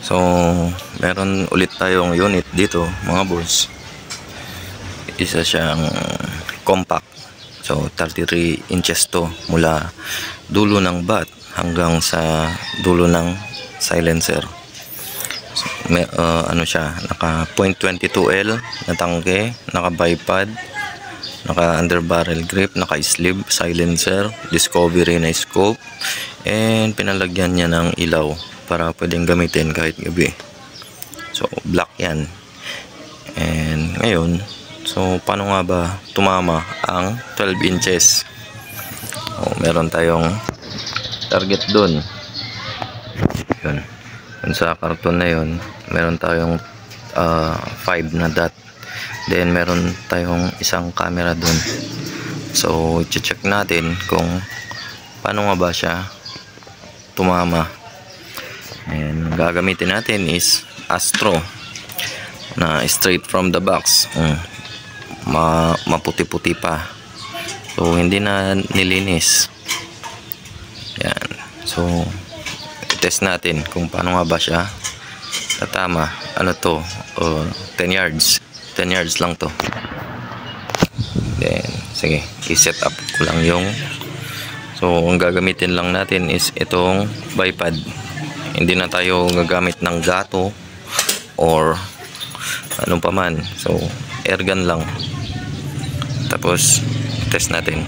So, meron ulit tayong unit dito mga boss. Isa siyang compact. So, 33 inches to mula dulo ng bat hanggang sa dulo ng silencer. So, ano siya, naka .22L na tangke, naka bipod, naka underbarrel grip, naka sleeve silencer, discovery na scope, and pinalagyan niya ng ilaw para pwedeng gamitin kahit gabi. So, black yan. And ngayon, so paano nga ba tumama ang 12 inches? Meron tayong target dun. Yun. Yun sa karton na yun, meron tayong 5 na dot. Then meron tayong isang camera dun. So, i-check natin kung paano nga ba siya tumama. And gagamitin natin is Astro na straight from the box. Maputi-puti pa. So, hindi na nilinis. Yan. So, test natin kung paano nga ba siya tatama. Ano to? 10 yards. 10 yards lang to. Then, sige. I-set up ko lang yung. So, ang gagamitin lang natin is itong bipod. Hindi na tayo gagamit ng gato or anong paman. So, airgun lang. Tapos, test natin.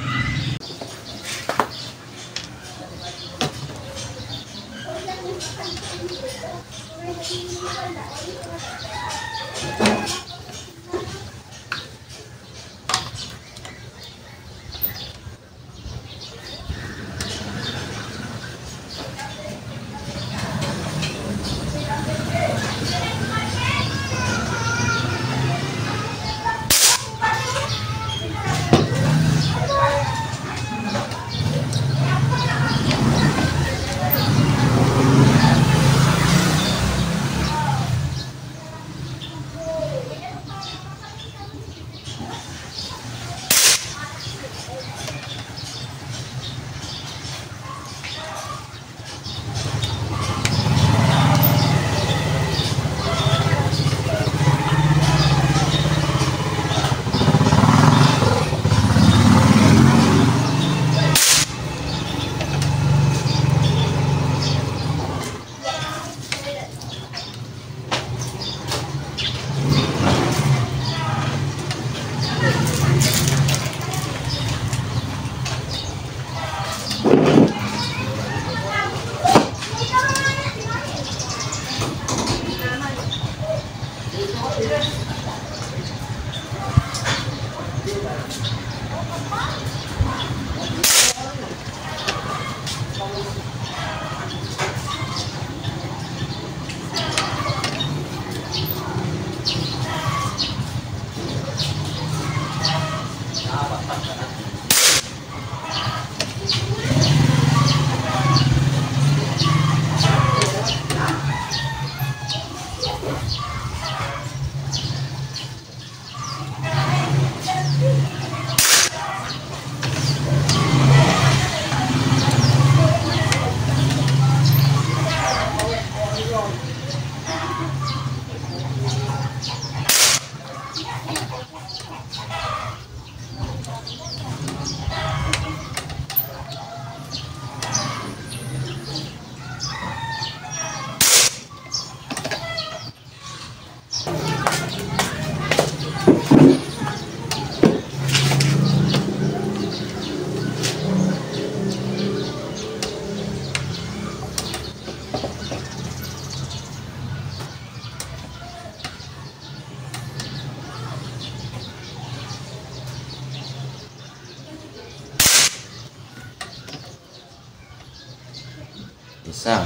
Isa.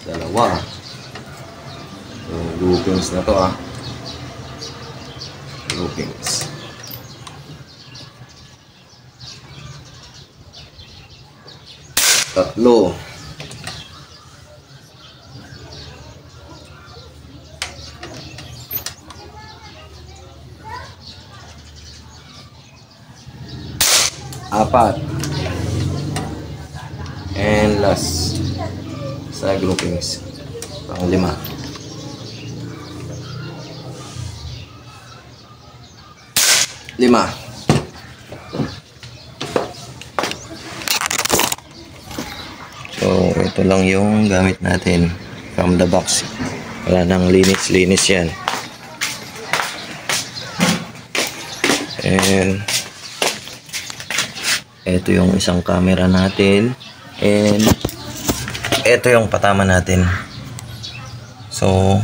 Dalawa. Loopings na to Loopings. Tatlo. 4. And last sa groupings, pang 5. So, ito lang yung gamit natin from the box. Wala nang linis-linis yan. And ito yung isang camera natin. And ito yung patama natin. So,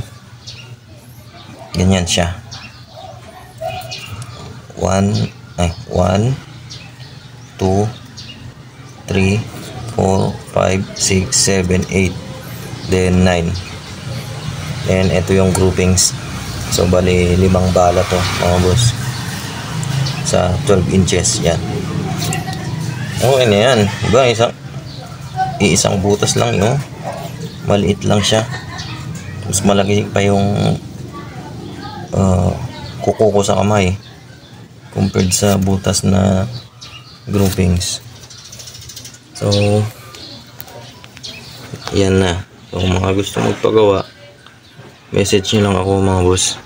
ganyan siya. 1, 2, 3, 4, 5, 6, 7, 8, then 9. Then ito yung groupings. So bali 5 bala to mga boss. Sa 12 inches yan. Okay na yan. Diba isang butas lang yun. Maliit lang siya. Mas malaki pa yung kuko ko sa kamay compared sa butas na groupings. So yan na. So mga gusto magpagawa, message nyo lang ako mga boss.